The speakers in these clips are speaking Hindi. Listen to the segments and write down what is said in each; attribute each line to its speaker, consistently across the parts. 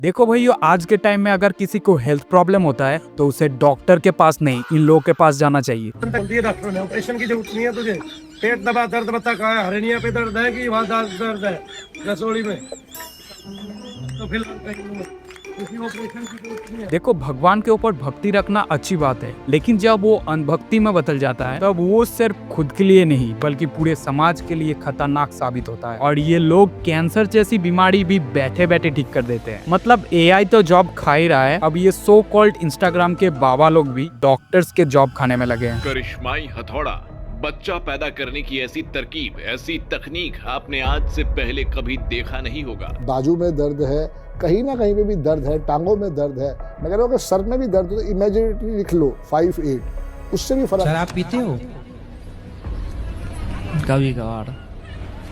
Speaker 1: देखो भैया, आज के टाइम में अगर किसी को हेल्थ प्रॉब्लम होता है तो उसे डॉक्टर के पास नहीं, इन लोगों के पास जाना चाहिए।
Speaker 2: डॉक्टर ने ऑपरेशन की जरूरत नहीं है तुझे। पेट दबा, दर्द बता कहाँ है, हरेनिया पे दर्द है कि वहाँ दर्द है रसोड़ी में, तो फिर ऑपरेशन की जरूरत नहीं है।
Speaker 1: देखो, भगवान के ऊपर भक्ति रखना अच्छी बात है, लेकिन जब वो अनभक्ति में बदल जाता है तब वो सिर्फ खुद के लिए नहीं बल्कि पूरे समाज के लिए खतरनाक साबित होता है। और ये लोग कैंसर जैसी बीमारी भी बैठे बैठे ठीक कर देते हैं। मतलब एआई तो जॉब खा ही रहा है, अब ये सो कॉल्ड इंस्टाग्राम के बाबा लोग भी डॉक्टर्स के जॉब खाने में लगे हैं।
Speaker 3: करिश्माई हथौड़ा, बच्चा पैदा करने की ऐसी तरकीब, ऐसी तकनीक आपने आज से पहले कभी देखा नहीं होगा।
Speaker 4: बाजू में दर्द है, कहीं ना कहीं पे भी दर्द है, टांगों में दर्द है, मैं कह रहा हूँ सर में भी दर्द है तो इमेजिनेटली लिख लो 5-8, उससे भी फर्क।
Speaker 5: शराब पीते हो? कभी कभार।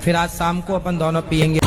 Speaker 5: फिर आज शाम को अपन दोनों पियेंगे।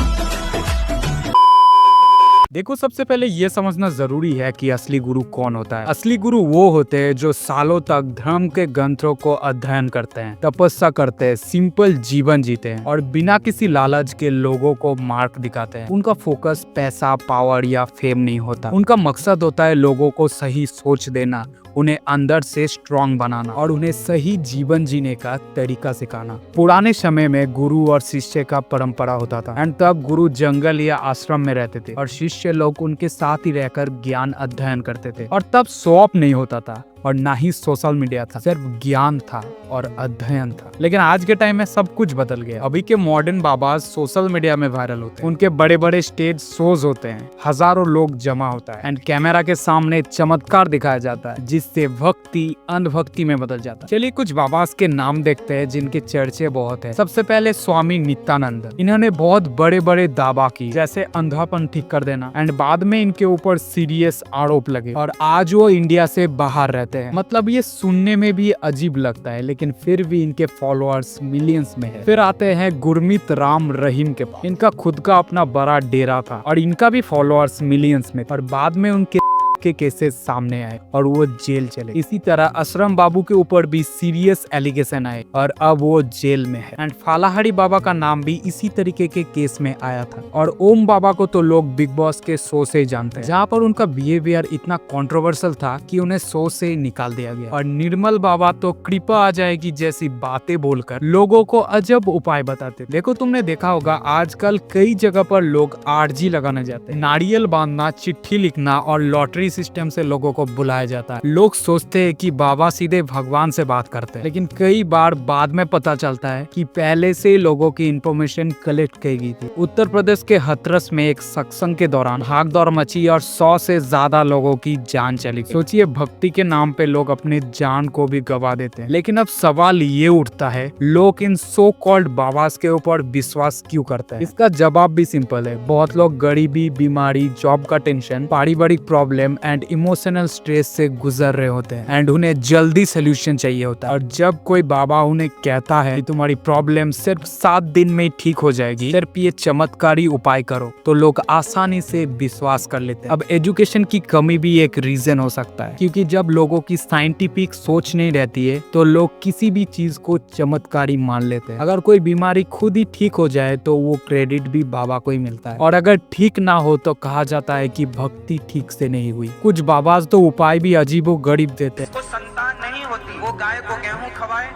Speaker 1: देखो, सबसे पहले ये समझना जरूरी है कि असली गुरु कौन होता है। असली गुरु वो होते हैं जो सालों तक धर्म के ग्रंथों को अध्ययन करते हैं, तपस्या करते हैं, सिंपल जीवन जीते हैं और बिना किसी लालच के लोगों को मार्ग दिखाते हैं। उनका फोकस पैसा, पावर या फेम नहीं होता। उनका मकसद होता है लोगों को सही सोच देना, उन्हें अंदर से स्ट्रॉन्ग बनाना और उन्हें सही जीवन जीने का तरीका सिखाना। पुराने समय में गुरु और शिष्य का परंपरा होता था एंड तब गुरु जंगल या आश्रम में रहते थे और शिष्य लोग उनके साथ ही रहकर ज्ञान अध्ययन करते थे। और तब शो ऑफ नहीं होता था और ना ही सोशल मीडिया था, सिर्फ ज्ञान था और अध्ययन था। लेकिन आज के टाइम में सब कुछ बदल गया। अभी के मॉडर्न बाबा सोशल मीडिया में वायरल होते हैं, उनके बड़े बड़े स्टेज शोज होते हैं, हजारों लोग जमा होता है एंड कैमरा के सामने चमत्कार दिखाया जाता है जिससे भक्ति अनभक्ति में बदल जाता है। चलिए कुछ बाबास के नाम देखते हैं जिनके चर्चे बहुत है। सबसे पहले स्वामी नित्यानंद। इन्होंने बहुत बड़े बड़े दावा की, जैसे अंधापन ठीक कर देना एंड बाद में इनके ऊपर सीरियस आरोप लगे और आज वो इंडिया से बाहर रहते हैं। मतलब ये सुनने में भी अजीब लगता है लेकिन फिर भी इनके फॉलोअर्स मिलियंस में है। फिर आते हैं गुरमीत राम रहीम के पास। इनका खुद का अपना बड़ा डेरा था और इनका भी फॉलोअर्स मिलियंस में, और बाद में उनके केसेस सामने आए और वो जेल चले। इसी तरह असरम बाबू के ऊपर भी सीरियस एलिगेशन आए और अब वो जेल में है। एंड फालाहारी बाबा का नाम भी इसी तरीके के केस में आया था। और ओम बाबा को तो लोग बिग बॉस के शो से जानते हैं, जहाँ पर उनका बिहेवियर इतना कंट्रोवर्शियल था कि उन्हें शो से निकाल दिया गया। और निर्मल बाबा तो कृपा आ जाएगी जैसी बातें बोलकर लोगों को अजब उपाय बताते। देखो, तुमने देखा होगा आजकल कई जगह पर लोग आरजी लगाने जाते हैं, नारियल बांधना, चिट्ठी लिखना और लॉटरी सिस्टम से लोगों को बुलाया जाता है। लोग सोचते हैं कि बाबा सीधे भगवान से बात करते हैं, लेकिन कई बार बाद में पता चलता है कि पहले से लोगों की इंफॉर्मेशन कलेक्ट की गई थी। उत्तर प्रदेश के हथरस में एक सत्संग के दौरान भागदौड़ मची और 100 से ज्यादा लोगों की जान चली गई। सोचिए, भक्ति के नाम पे लोग अपने जान को भी गवा देते हैं। लेकिन अब सवाल ये उठता है, लोग इन सो कॉल्ड बाबास के ऊपर विश्वास क्यों करते हैं? इसका जवाब भी सिंपल है। बहुत लोग गरीबी, बीमारी, जॉब का टेंशन, पारिवारिक प्रॉब्लम एंड इमोशनल स्ट्रेस से गुजर रहे होते हैं एंड उन्हें जल्दी सोल्यूशन चाहिए होता है। और जब कोई बाबा उन्हें कहता है कि तुम्हारी प्रॉब्लम सिर्फ 7 दिन में ठीक हो जाएगी, सिर्फ ये चमत्कारी उपाय करो, तो लोग आसानी से विश्वास कर लेते हैं। अब एजुकेशन की कमी भी एक रीजन हो सकता है, क्योंकि जब लोगों की साइंटिफिक सोच नहीं रहती है तो लोग किसी भी चीज को चमत्कारी मान लेते हैं। अगर कोई बीमारी खुद ही ठीक हो जाए तो वो क्रेडिट भी बाबा को ही मिलता है, और अगर ठीक ना हो तो कहा जाता है कि भक्ति ठीक से नहीं हुई। कुछ बाबाज तो उपाय भी अजीबो गरीब देते हैं।
Speaker 6: उसको संतान नहीं होती, वो गाय को गेहूं खवाए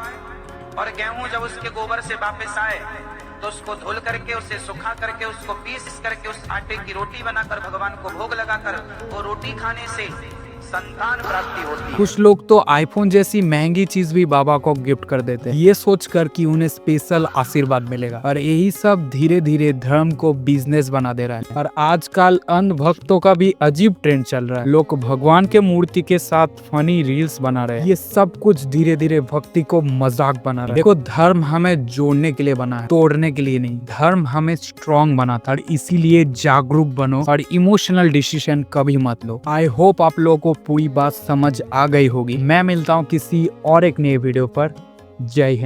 Speaker 6: और गेहूं जब उसके गोबर से वापस आए तो उसको धुल करके, उसे सुखा करके, उसको पीस करके उस आटे की रोटी बनाकर भगवान को भोग लगाकर वो रोटी खाने से संतान प्राप्ति होती है।
Speaker 1: कुछ लोग तो आईफोन जैसी महंगी चीज भी बाबा को गिफ्ट कर देते हैं, ये सोचकर कि उन्हें स्पेशल आशीर्वाद मिलेगा। और यही सब धीरे धीरे धर्म को बिजनेस बना दे रहा है। और आजकल अन्य भक्तों का भी अजीब ट्रेंड चल रहा है। लोग भगवान के मूर्ति के साथ फनी रील्स बना रहे हैं। ये सब कुछ धीरे धीरे भक्ति को मजाक बना रहा है। देखो, धर्म हमें जोड़ने के लिए बना है, तोड़ने के लिए नहीं। धर्म हमें स्ट्रॉन्ग बनाता है, इसीलिए जागरूक बनो और इमोशनल डिसीजन कभी मत लो। आई होप आप लोगों को पूरी बात समझ आ गई होगी। मैं मिलता हूँ किसी और एक नए वीडियो पर। जय हिंद।